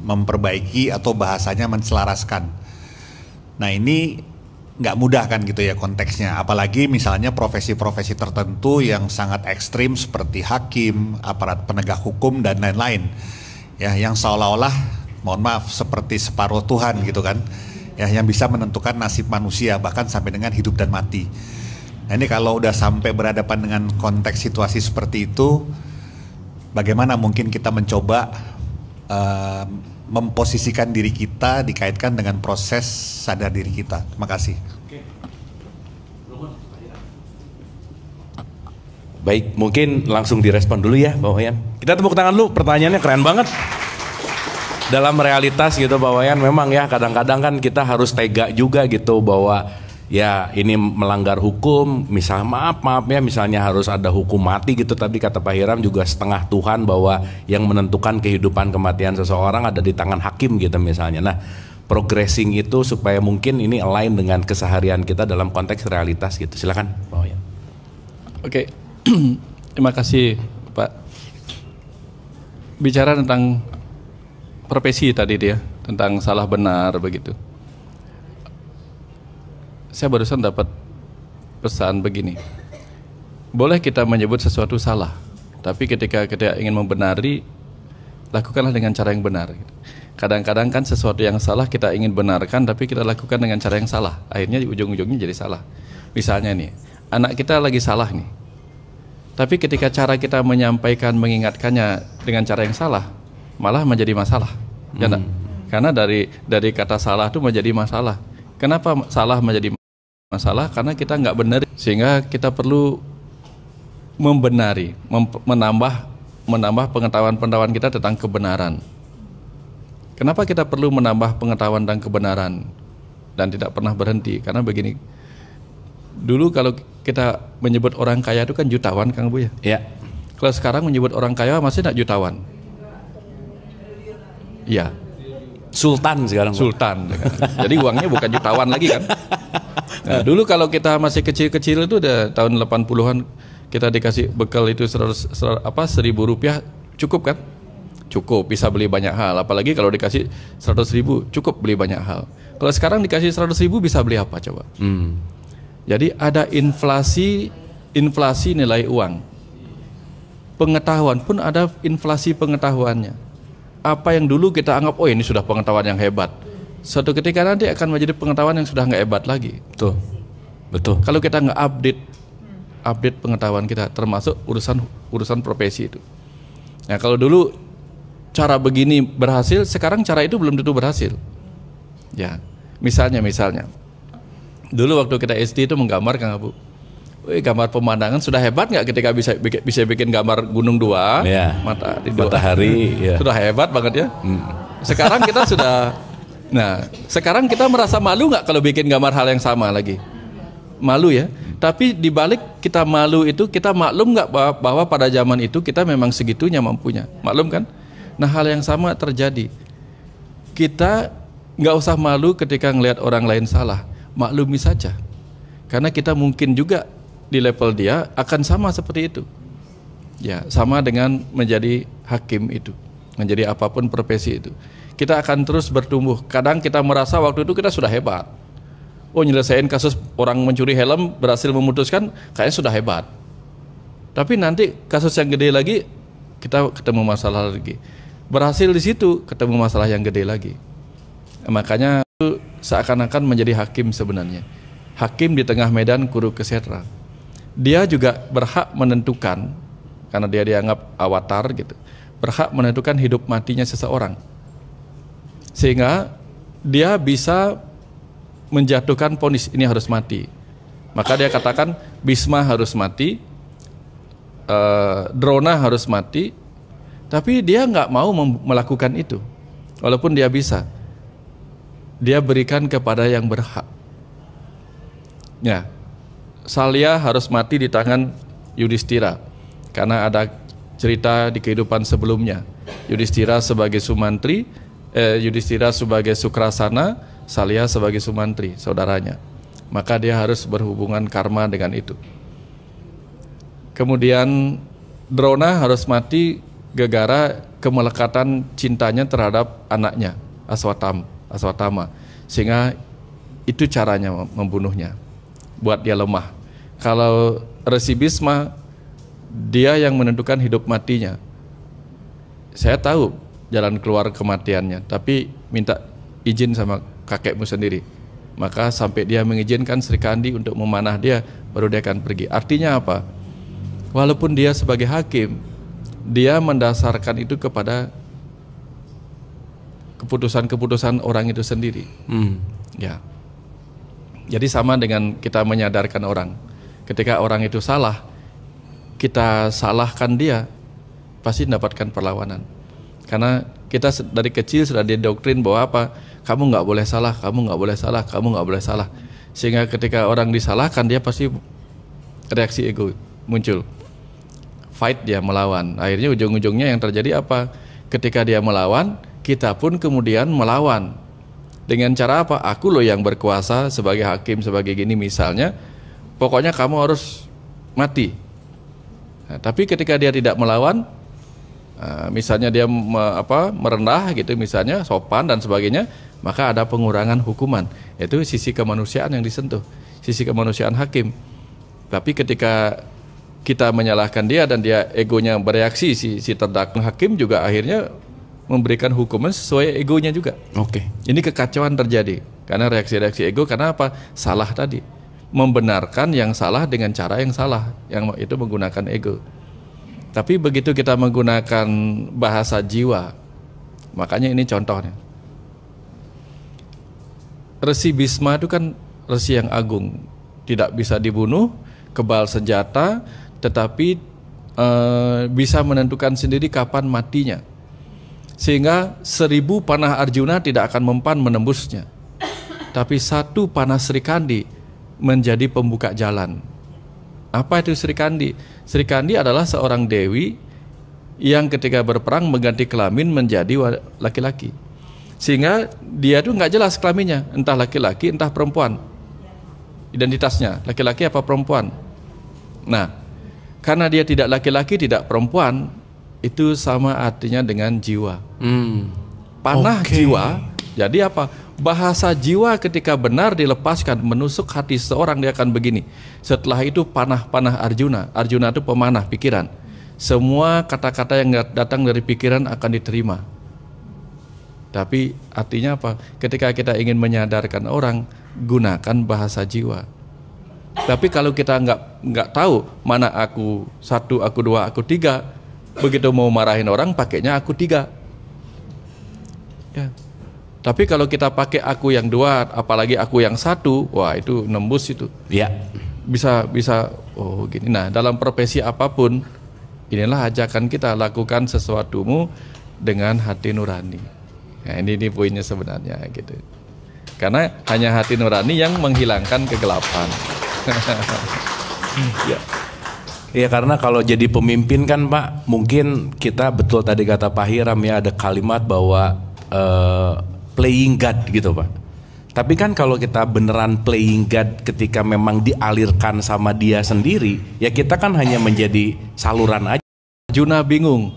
memperbaiki atau bahasanya menselaraskan. Nah ini nggak mudah kan gitu ya konteksnya, apalagi misalnya profesi-profesi tertentu yang sangat ekstrim seperti hakim, aparat penegak hukum dan lain-lain, ya yang seolah-olah, mohon maaf, seperti separuh Tuhan gitu kan, ya yang bisa menentukan nasib manusia bahkan sampai dengan hidup dan mati. Nah ini kalau udah sampai berhadapan dengan konteks situasi seperti itu, bagaimana mungkin kita mencoba memposisikan diri kita dikaitkan dengan proses sadar diri kita. Terima kasih. Baik, mungkin langsung direspon dulu ya Pak Wayan. Kita tepuk tangan dulu, pertanyaannya keren banget. Dalam realitas gitu Pak Wayan, memang ya kadang-kadang kan kita harus tega juga gitu bahwa ya ini melanggar hukum, maaf ya, misalnya harus ada hukum mati gitu, tapi kata Pak Hiram juga setengah Tuhan bahwa yang menentukan kehidupan kematian seseorang ada di tangan hakim gitu misalnya. Nah, progressing itu supaya mungkin ini align dengan keseharian kita dalam konteks realitas gitu. Silakan Pak Wayan. Oke. Terima kasih Pak. Bicara tentang profesi tadi dia, tentang salah benar begitu. Saya barusan dapat pesan begini, boleh kita menyebut sesuatu salah, tapi ketika kita ingin membenari, lakukanlah dengan cara yang benar. Kadang-kadang kan sesuatu yang salah kita ingin benarkan, tapi kita lakukan dengan cara yang salah, akhirnya ujung-ujungnya jadi salah. Misalnya nih, anak kita lagi salah nih, tapi ketika cara kita menyampaikan, mengingatkannya dengan cara yang salah, malah menjadi masalah. Ya enggak? Karena dari kata salah itu menjadi masalah. Kenapa salah menjadi masalah? Karena kita nggak benar, sehingga kita perlu membenari, menambah pengetahuan kita tentang kebenaran. Kenapa kita perlu menambah pengetahuan tentang kebenaran dan tidak pernah berhenti? Karena begini, dulu kalau kita menyebut orang kaya itu kan jutawan, Kang Bu ya. Ya. Kalau sekarang menyebut orang kaya masih tidak jutawan. Iya. Sultan sekarang. Sultan. Jadi uangnya bukan jutawan lagi kan. Nah, dulu kalau kita masih kecil-kecil itu udah tahun 80-an kita dikasih bekal itu 1.000 rupiah cukup kan? Cukup, bisa beli banyak hal. Apalagi kalau dikasih 100.000 cukup beli banyak hal. Kalau sekarang dikasih 100.000 bisa beli apa coba? Jadi ada inflasi nilai uang. Pengetahuan pun ada inflasi pengetahuannya. Apa yang dulu kita anggap, oh ini sudah pengetahuan yang hebat, suatu ketika nanti akan menjadi pengetahuan yang sudah nggak hebat lagi. Betul. Kalau kita nggak update pengetahuan kita, termasuk urusan profesi itu. Nah kalau dulu cara begini berhasil, sekarang cara itu belum tentu berhasil. Ya, misalnya, dulu waktu kita SD itu menggambar, Kang Abu, gambar pemandangan sudah hebat nggak ketika bisa bikin gambar gunung dua, ya, matahari, ya. Sudah hebat banget ya. Sekarang kita sekarang kita merasa malu nggak kalau bikin gambar hal yang sama lagi? Malu ya. Tapi dibalik kita malu itu, kita maklum nggak bahwa pada zaman itu kita memang segitunya mampunya, maklum kan? Nah hal yang sama terjadi. Kita nggak usah malu ketika ngelihat orang lain salah, maklumi saja, karena kita mungkin juga di level dia akan sama seperti itu. Ya, sama dengan menjadi hakim itu, menjadi apapun profesi itu. Kita akan terus bertumbuh. Kadang kita merasa waktu itu kita sudah hebat. Oh, nyelesain kasus orang mencuri helm berhasil memutuskan, kayaknya sudah hebat. Tapi nanti kasus yang gede lagi, kita ketemu masalah lagi. Berhasil di situ, ketemu masalah yang gede lagi. Makanya itu seakan-akan menjadi hakim sebenarnya. Hakim di tengah medan kuruk kesetra. Dia juga berhak menentukan, karena dia dianggap avatar gitu, berhak menentukan hidup matinya seseorang, sehingga dia bisa menjatuhkan vonis ini harus mati. Maka dia katakan Bisma harus mati, Drona harus mati, tapi dia nggak mau melakukan itu, walaupun dia bisa. Dia berikan kepada yang berhak. Ya. Salya harus mati di tangan Yudhistira karena ada cerita di kehidupan sebelumnya. Yudhistira sebagai Sumantri, Yudhistira sebagai Sukrasana, Salya sebagai Sumantri, saudaranya. Maka dia harus berhubungan karma dengan itu. Kemudian Drona harus mati gara-gara kemelekatan cintanya terhadap anaknya Aswatama, sehingga itu caranya membunuhnya, buat dia lemah. Kalau Resi Bisma, dia yang menentukan hidup matinya. Saya tahu jalan keluar kematiannya, tapi minta izin sama kakekmu sendiri. Maka sampai dia mengizinkan Sri Kandi untuk memanah dia, baru dia akan pergi. Artinya apa? Walaupun dia sebagai hakim, dia mendasarkan itu kepada keputusan-keputusan orang itu sendiri. Ya. Jadi sama dengan kita menyadarkan orang. Ketika orang itu salah, kita salahkan dia, pasti mendapatkan perlawanan. Karena kita dari kecil sudah didoktrin bahwa apa? Kamu nggak boleh salah, kamu nggak boleh salah, kamu nggak boleh salah. Sehingga ketika orang disalahkan, dia pasti reaksi ego muncul. Fight, dia melawan. Akhirnya ujung-ujungnya yang terjadi apa? Ketika dia melawan, kita pun kemudian melawan. Dengan cara apa? Aku loh yang berkuasa sebagai hakim, sebagai gini misalnya. Pokoknya kamu harus mati. Nah, tapi ketika dia tidak melawan, misalnya dia merendah gitu, misalnya sopan dan sebagainya, maka ada pengurangan hukuman. Itu sisi kemanusiaan yang disentuh, sisi kemanusiaan hakim. Tapi ketika kita menyalahkan dia dan dia egonya bereaksi, si terdakwa, hakim juga akhirnya memberikan hukuman sesuai egonya juga. Oke. Ini kekacauan terjadi karena reaksi-reaksi ego. Karena apa? Salah tadi, membenarkan yang salah dengan cara yang salah, yang itu menggunakan ego. Tapi begitu kita menggunakan bahasa jiwa, makanya ini contohnya. Resi Bisma itu kan resi yang agung, tidak bisa dibunuh, kebal senjata, tetapi bisa menentukan sendiri kapan matinya. Sehingga 1000 panah Arjuna tidak akan mempan menembusnya. Tapi 1 panah Sri Kandi menjadi pembuka jalan. Apa itu Sri Kandi? Sri Kandi adalah seorang dewi yang ketika berperang mengganti kelamin menjadi laki-laki. Sehingga dia tuh nggak jelas kelaminnya, entah laki-laki entah perempuan. Identitasnya laki-laki apa perempuan. Nah, karena dia tidak laki-laki tidak perempuan, itu sama artinya dengan jiwa. Panah jiwa. Jadi apa? Bahasa jiwa ketika benar dilepaskan menusuk hati seorang, dia akan begini. Setelah itu panah-panah Arjuna. Arjuna itu pemanah pikiran. Semua kata-kata yang datang dari pikiran akan diterima. Tapi artinya apa? Ketika kita ingin menyadarkan orang, gunakan bahasa jiwa. Tapi kalau kita nggak tahu mana aku 1, aku 2, aku 3, begitu mau marahin orang pakainya aku 3. Ya. Tapi kalau kita pakai aku yang 2, apalagi aku yang 1, wah itu nembus itu. Ya. Bisa oh gini. Nah, dalam profesi apapun, inilah ajakan kita, lakukan sesuatumu dengan hati nurani. Nah, ini poinnya sebenarnya gitu. Karena hanya hati nurani yang menghilangkan kegelapan. Ya. Ya, karena kalau jadi pemimpin kan Pak, mungkin kita betul tadi kata Pak Hiram ya, ada kalimat bahwa playing God gitu Pak. Tapi kan kalau kita beneran playing God ketika memang dialirkan sama dia sendiri, ya kita kan hanya menjadi saluran aja. Arjuna bingung.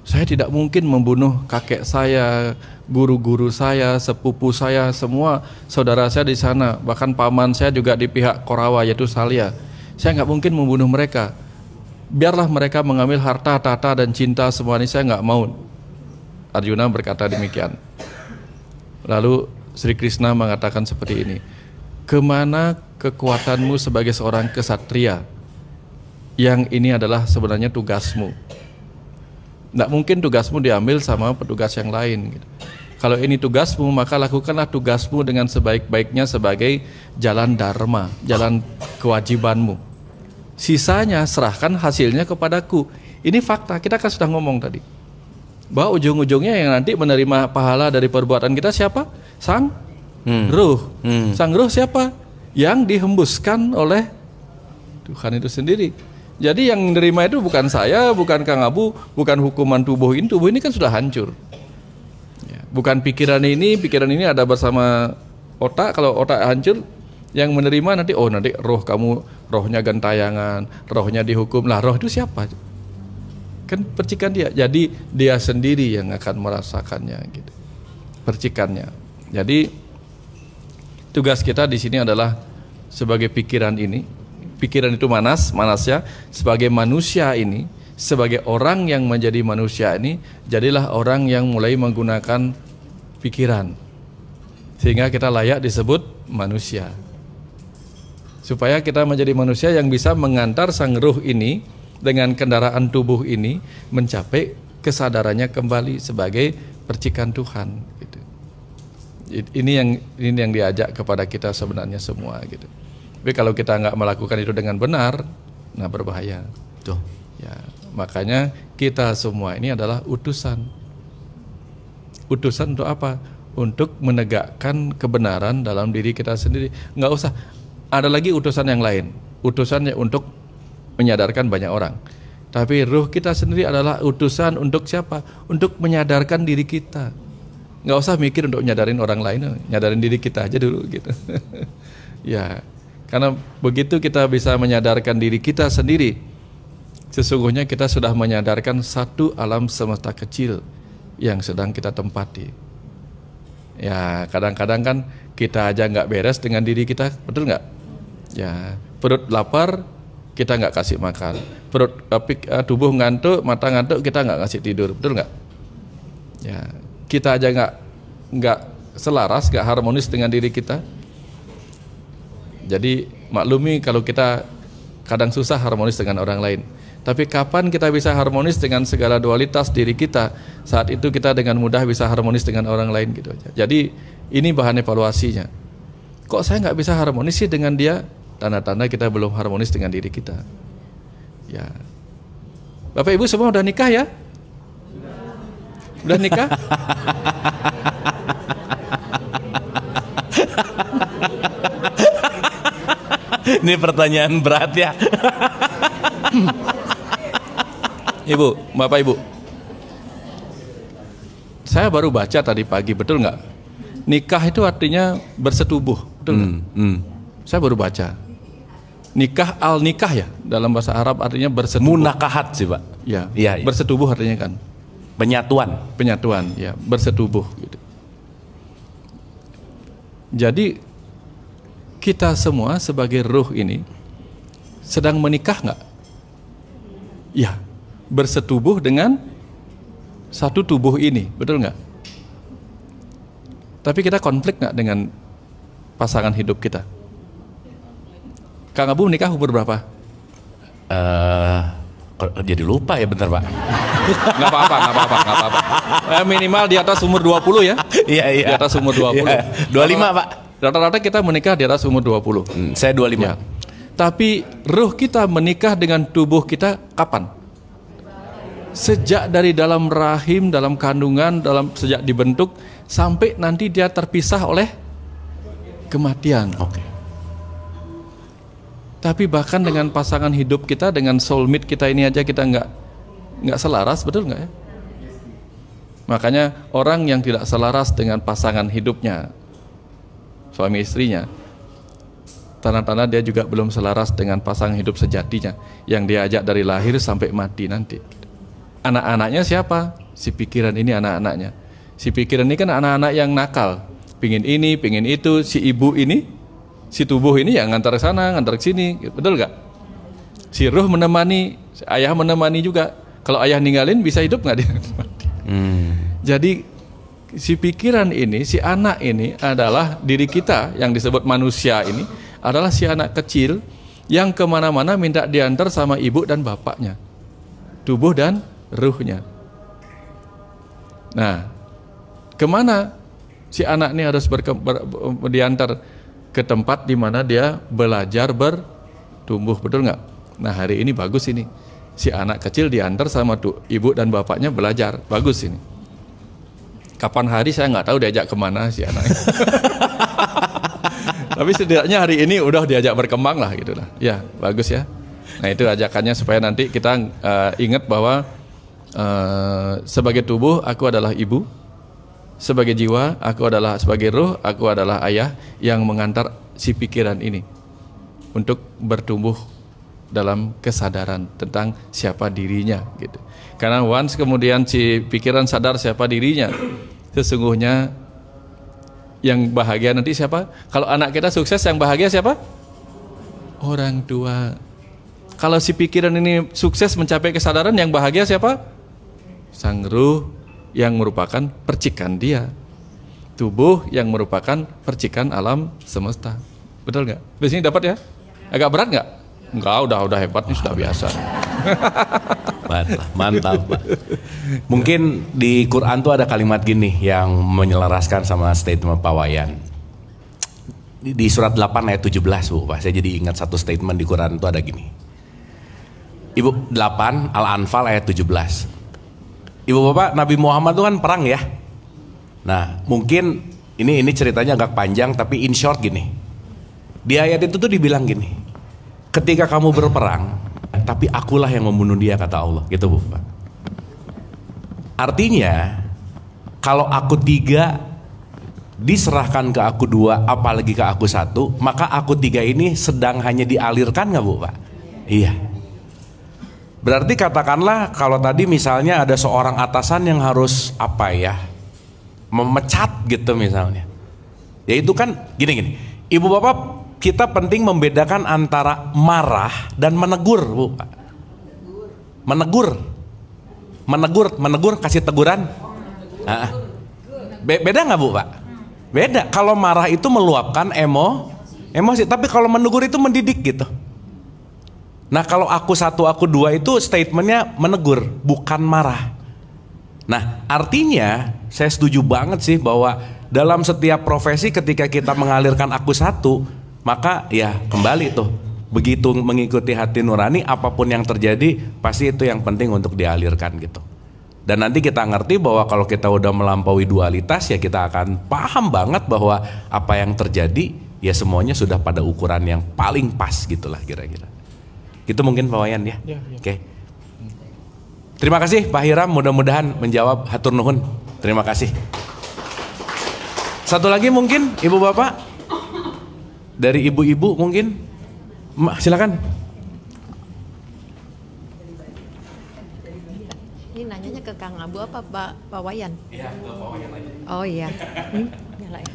Saya tidak mungkin membunuh kakek saya, guru-guru saya, sepupu saya, semua saudara saya di sana, bahkan paman saya juga di pihak Korawa yaitu Salya. Saya nggak mungkin membunuh mereka. Biarlah mereka mengambil harta, tata dan cinta semua ini, saya nggak mau. Arjuna berkata demikian. Lalu Sri Krishna mengatakan seperti ini. Kemana kekuatanmu sebagai seorang kesatria? Yang ini adalah sebenarnya tugasmu. Tidak mungkin tugasmu diambil sama petugas yang lain. Kalau ini tugasmu, maka lakukanlah tugasmu dengan sebaik-baiknya sebagai jalan dharma, jalan kewajibanmu. Sisanya serahkan hasilnya kepadaku. Ini fakta, kita kan sudah ngomong tadi. Bahwa ujung-ujungnya yang nanti menerima pahala dari perbuatan kita siapa? Sang Ruh. Sang Ruh siapa? Yang dihembuskan oleh Tuhan itu sendiri. Jadi yang menerima itu bukan saya, bukan Kang Abu, bukan hukuman tubuh ini kan sudah hancur. Ya, bukan pikiran ini ada bersama otak. Kalau otak hancur, yang menerima nanti roh kamu, rohnya gentayangan, rohnya dihukum. Lah roh itu siapa? Kan percikan dia. Jadi dia sendiri yang akan merasakannya gitu. Percikannya. Jadi tugas kita di sini adalah sebagai pikiran ini, pikiran itu manasnya, sebagai manusia ini, sebagai orang yang menjadi manusia ini, jadilah orang yang mulai menggunakan pikiran, sehingga kita layak disebut manusia. Supaya kita menjadi manusia yang bisa mengantar sang ruh ini dengan kendaraan tubuh ini mencapai kesadarannya kembali sebagai percikan Tuhan. Gitu. Ini yang diajak kepada kita sebenarnya semua. Gitu. Tapi kalau kita nggak melakukan itu dengan benar, nah berbahaya. Tuh. Ya, makanya kita semua ini adalah utusan. Utusan untuk apa? Untuk menegakkan kebenaran dalam diri kita sendiri. Nggak usah. Ada lagi utusan yang lain. Utusannya untuk menyadarkan banyak orang. Tapi ruh kita sendiri adalah utusan untuk siapa? Untuk menyadarkan diri kita. Nggak usah mikir untuk nyadarin orang lain, nyadarin diri kita aja dulu gitu. Ya. Karena begitu kita bisa menyadarkan diri kita sendiri, sesungguhnya kita sudah menyadarkan satu alam semesta kecil yang sedang kita tempati. Ya, kadang-kadang kan kita aja nggak beres dengan diri kita, betul nggak? Ya, perut lapar kita nggak kasih makan, perut tubuh ngantuk, mata ngantuk, kita nggak kasih tidur, betul nggak? Ya, kita aja nggak selaras, nggak harmonis dengan diri kita. Jadi maklumi kalau kita kadang susah harmonis dengan orang lain. Tapi kapan kita bisa harmonis dengan segala dualitas diri kita? Saat itu kita dengan mudah bisa harmonis dengan orang lain gitu aja. Jadi ini bahan evaluasinya. Kok saya nggak bisa harmonis sih dengan dia? Tanda-tanda kita belum harmonis dengan diri kita. Ya. Bapak Ibu semua udah nikah ya? Udah nikah? Ini pertanyaan berat ya. Ibu, Bapak Ibu, saya baru baca tadi pagi, betul nggak? Nikah itu artinya bersetubuh, betul nggak? Saya baru baca. Nikah al-nikah ya, dalam bahasa Arab artinya bersetubuh. Munakahat sih Pak. Ya, Iya, iya. bersetubuh artinya kan. Penyatuan, ya, bersetubuh. Gitu. Jadi kita semua sebagai ruh ini sedang menikah nggak? Ya, bersetubuh dengan satu tubuh ini, betul nggak? Tapi kita konflik nggak dengan pasangan hidup kita? Kang Abu nikah umur berapa? Jadi lupa ya bentar Pak. Nggak apa-apa. Minimal di atas umur 20 ya. Iya. Di atas umur 20. Iya. 25 Pak. Rata-rata kita menikah di atas umur 20. Saya 25. Ya. Tapi ruh kita menikah dengan tubuh kita kapan? Sejak dari dalam rahim, dalam kandungan, sejak dibentuk sampai nanti dia terpisah oleh kematian. Oke. Tapi bahkan dengan pasangan hidup kita, dengan soulmate kita ini aja kita nggak selaras, betul nggak ya? Makanya orang yang tidak selaras dengan pasangan hidupnya, suami istrinya, tanda-tanda dia juga belum selaras dengan pasangan hidup sejatinya yang diajak dari lahir sampai mati nanti. Anak-anaknya siapa? Si pikiran ini anak-anaknya. Si pikiran ini kan anak-anak yang nakal, pingin ini, pingin itu. Si ibu ini, si tubuh ini yang ngantar ke sana, ngantar ke sini, betul nggak? Si ruh menemani, si ayah menemani juga. Kalau ayah ninggalin bisa hidup nggak dia? Jadi si pikiran ini, si anak ini adalah diri kita yang disebut manusia ini adalah si anak kecil yang kemana-mana minta diantar sama ibu dan bapaknya, tubuh dan ruhnya. Nah, kemana si anak ini harus diantar? Ke tempat di mana dia belajar bertumbuh, betul nggak? Nah hari ini bagus ini, si anak kecil diantar sama ibu dan bapaknya belajar, bagus ini. Kapan hari saya nggak tahu diajak kemana si anak. Tapi setidaknya hari ini udah diajak berkembang lah gitu lah. Ya bagus ya. Nah itu ajakannya supaya nanti kita ingat bahwa sebagai tubuh aku adalah ibu. Sebagai jiwa, aku adalah sebagai ruh, aku adalah ayah yang mengantar si pikiran ini untuk bertumbuh dalam kesadaran tentang siapa dirinya gitu. Karena once kemudian si pikiran sadar siapa dirinya, sesungguhnya Yang bahagia nanti siapa? Kalau anak kita sukses, yang bahagia siapa? Orang tua. Kalau si pikiran ini sukses mencapai kesadaran, yang bahagia siapa? Sang ruh yang merupakan percikan dia. Tubuh yang merupakan percikan alam semesta. Betul nggak? Biasanya dapat ya? Agak berat nggak? Enggak, udah hebat nih, sudah biasa. Mantap, Pak. Mungkin di Quran tuh ada kalimat gini yang menyelaraskan sama statement Pak Wayan. Di surat 8 ayat 17, Bu, Pak. Saya jadi ingat satu statement di Quran itu ada gini. Ibu 8 Al-Anfal ayat 17. Ibu Bapak, Nabi Muhammad itu kan perang ya. Nah, mungkin ini ceritanya agak panjang tapi in short gini. Di ayat itu tuh dibilang gini. Ketika kamu berperang, tapi akulah yang membunuh dia, kata Allah, gitu Bu Pak. Artinya kalau aku 3 diserahkan ke aku 2, apalagi ke aku 1, maka aku 3 ini sedang hanya dialirkan nggak Bu Pak? Iya. Berarti katakanlah kalau tadi misalnya ada seorang atasan yang harus apa ya, memecat gitu misalnya. Ya itu kan gini. Ibu Bapak, kita penting membedakan antara marah dan menegur, Bu. Menegur, kasih teguran. Beda nggak Bu Pak? Beda. Kalau marah itu meluapkan emosi, tapi kalau menegur itu mendidik gitu. Nah kalau aku 1, aku 2 itu statementnya menegur, bukan marah. Nah artinya saya setuju banget sih bahwa dalam setiap profesi ketika kita mengalirkan aku 1, maka ya kembali tuh, begitu mengikuti hati nurani, apapun yang terjadi pasti itu yang penting untuk dialirkan gitu. Dan nanti kita ngerti bahwa kalau kita udah melampaui dualitas ya kita akan paham banget bahwa apa yang terjadi ya semuanya sudah pada ukuran yang paling pas gitulah kira-kira. Gitu mungkin Pak Wayan ya. Oke. Terima kasih Pak Hiram, mudah-mudahan menjawab, hatur nuhun. Terima kasih. Satu lagi mungkin Ibu Bapak, dari ibu-ibu mungkin, silakan. Ini nanyanya ke Kang Abu apa Pak Wayan? Iya, ke Pak Wayan aja. Oh iya. Nyala ya.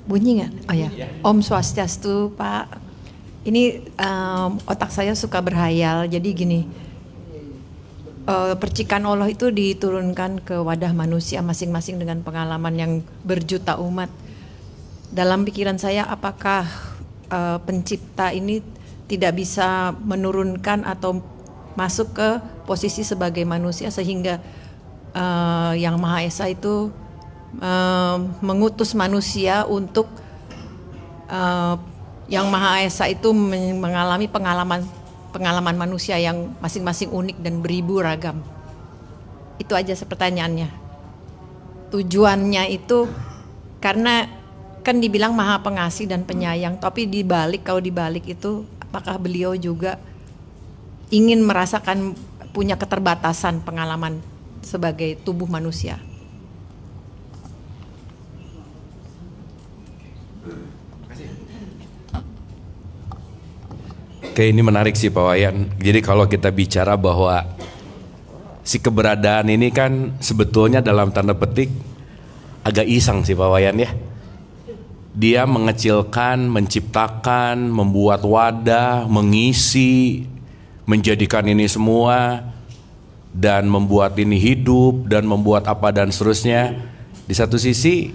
Bunyi nggak? Oh ya. Om Swastiastu Pak. Ini otak saya suka berhayal. Jadi gini, percikan Allah itu diturunkan ke wadah manusia masing-masing dengan pengalaman yang berjuta umat. Dalam pikiran saya, apakah pencipta ini tidak bisa menurunkan atau masuk ke posisi sebagai manusia sehingga Yang Maha Esa itu mengutus manusia untuk Yang Maha Esa itu mengalami pengalaman manusia yang masing-masing unik dan beribu ragam. Itu aja pertanyaannya. Tujuannya itu karena kan dibilang Maha Pengasih dan Penyayang, tapi kalau dibalik itu apakah beliau juga ingin merasakan punya keterbatasan pengalaman sebagai tubuh manusia? Oke, ini menarik sih Pak Wayan. Jadi kalau kita bicara bahwa si keberadaan ini kan sebetulnya dalam tanda petik agak iseng sih Pak Wayan ya. Dia mengecilkan, menciptakan, membuat wadah, mengisi, menjadikan ini semua, dan membuat ini hidup, dan membuat apa dan seterusnya. Di satu sisi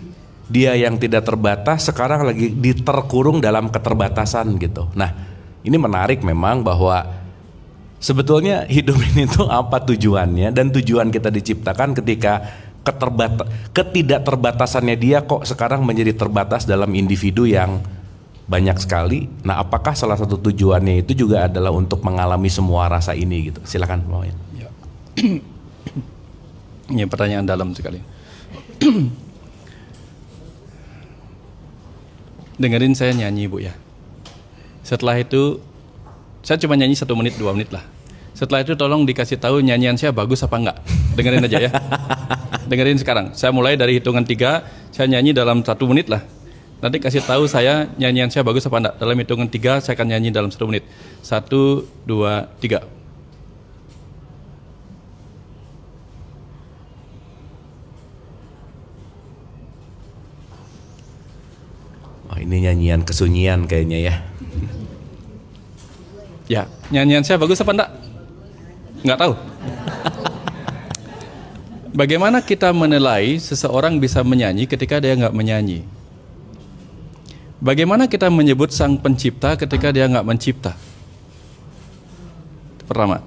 dia yang tidak terbatas sekarang lagi diterkurung dalam keterbatasan gitu. Nah ini menarik memang bahwa sebetulnya hidup ini tuh apa tujuannya, dan tujuan kita diciptakan ketika ketidakterbatasannya dia kok sekarang menjadi terbatas dalam individu yang banyak sekali. Nah apakah salah satu tujuannya itu juga adalah untuk mengalami semua rasa ini gitu? Silakan Pak Wayan. Ya. Ini pertanyaan dalam sekali. Dengerin saya nyanyi Bu ya. Setelah itu saya cuma nyanyi 1 menit 2 menit lah. Setelah itu tolong dikasih tahu nyanyian saya bagus apa enggak. Dengerin aja ya. Dengerin sekarang. Saya mulai dari hitungan 3, saya nyanyi dalam 1 menit lah. Nanti kasih tahu saya nyanyian saya bagus apa enggak. Dalam hitungan 3 saya akan nyanyi dalam 1 menit. 1, 2, 3. ini nyanyian kesunyian kayaknya ya. Ya, nyanyian saya bagus apa enggak? Enggak tahu. Bagaimana kita menilai seseorang bisa menyanyi ketika dia enggak menyanyi? Bagaimana kita menyebut sang pencipta ketika dia enggak mencipta? Pertama,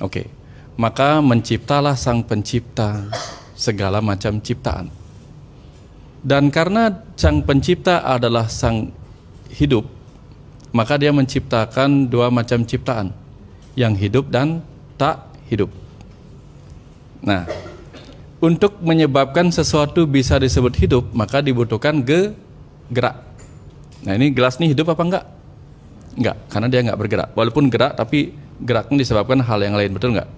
oke. Maka menciptalah sang pencipta segala macam ciptaan. Dan karena sang pencipta adalah sang hidup, maka dia menciptakan dua macam ciptaan, yang hidup dan tak hidup. Nah, untuk menyebabkan sesuatu bisa disebut hidup, maka dibutuhkan gerak. Nah, ini gelas ini hidup apa enggak? Enggak, karena dia enggak bergerak. Walaupun gerak, tapi geraknya disebabkan hal yang lain, betul enggak?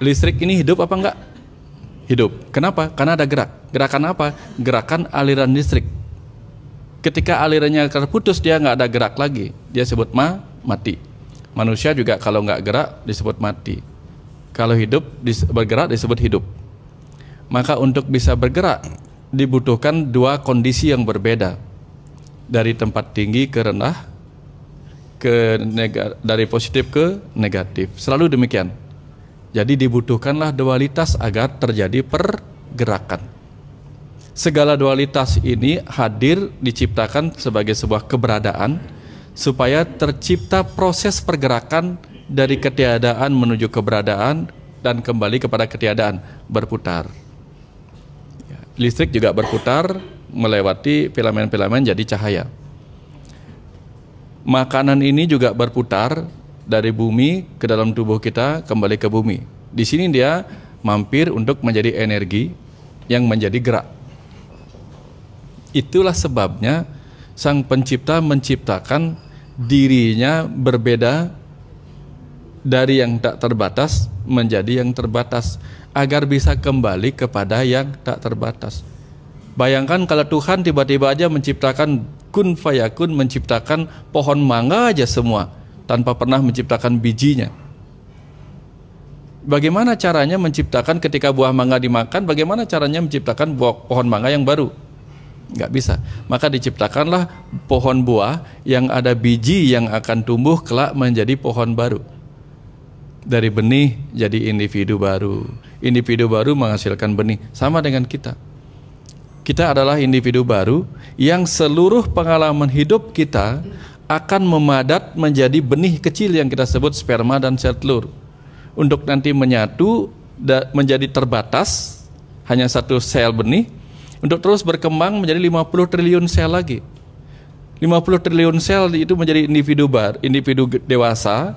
Listrik ini hidup apa enggak? Hidup. Kenapa? Karena ada gerak. Gerakan apa? Gerakan aliran listrik. Ketika alirannya terputus, dia nggak ada gerak lagi, dia sebut mati. Manusia juga kalau nggak gerak disebut mati. Kalau hidup bergerak disebut hidup. Maka untuk bisa bergerak dibutuhkan dua kondisi yang berbeda, dari tempat tinggi ke rendah, dari positif ke negatif. Selalu demikian. Jadi dibutuhkanlah dualitas agar terjadi pergerakan. Segala dualitas ini hadir diciptakan sebagai sebuah keberadaan supaya tercipta proses pergerakan dari ketiadaan menuju keberadaan dan kembali kepada ketiadaan, berputar. Listrik juga berputar melewati filamen-filamen jadi cahaya. Makanan ini juga berputar dari bumi ke dalam tubuh kita kembali ke bumi. Di sini dia mampir untuk menjadi energi yang menjadi gerak. Itulah sebabnya sang pencipta menciptakan dirinya berbeda dari yang tak terbatas menjadi yang terbatas agar bisa kembali kepada yang tak terbatas. Bayangkan kalau Tuhan tiba-tiba aja menciptakan kun fayakun, menciptakan pohon mangga aja semua tanpa pernah menciptakan bijinya. Bagaimana caranya menciptakan ketika buah mangga dimakan, bagaimana caranya menciptakan pohon mangga yang baru? Nggak bisa. Maka diciptakanlah pohon buah yang ada biji yang akan tumbuh kelak menjadi pohon baru. Dari benih jadi individu baru. Individu baru menghasilkan benih. Sama dengan kita. Kita adalah individu baru yang seluruh pengalaman hidup kita akan memadat menjadi benih kecil yang kita sebut sperma dan sel telur. Untuk nanti menyatu menjadi terbatas, hanya satu sel benih, untuk terus berkembang menjadi 50 triliun sel lagi. 50 triliun sel itu menjadi individu dewasa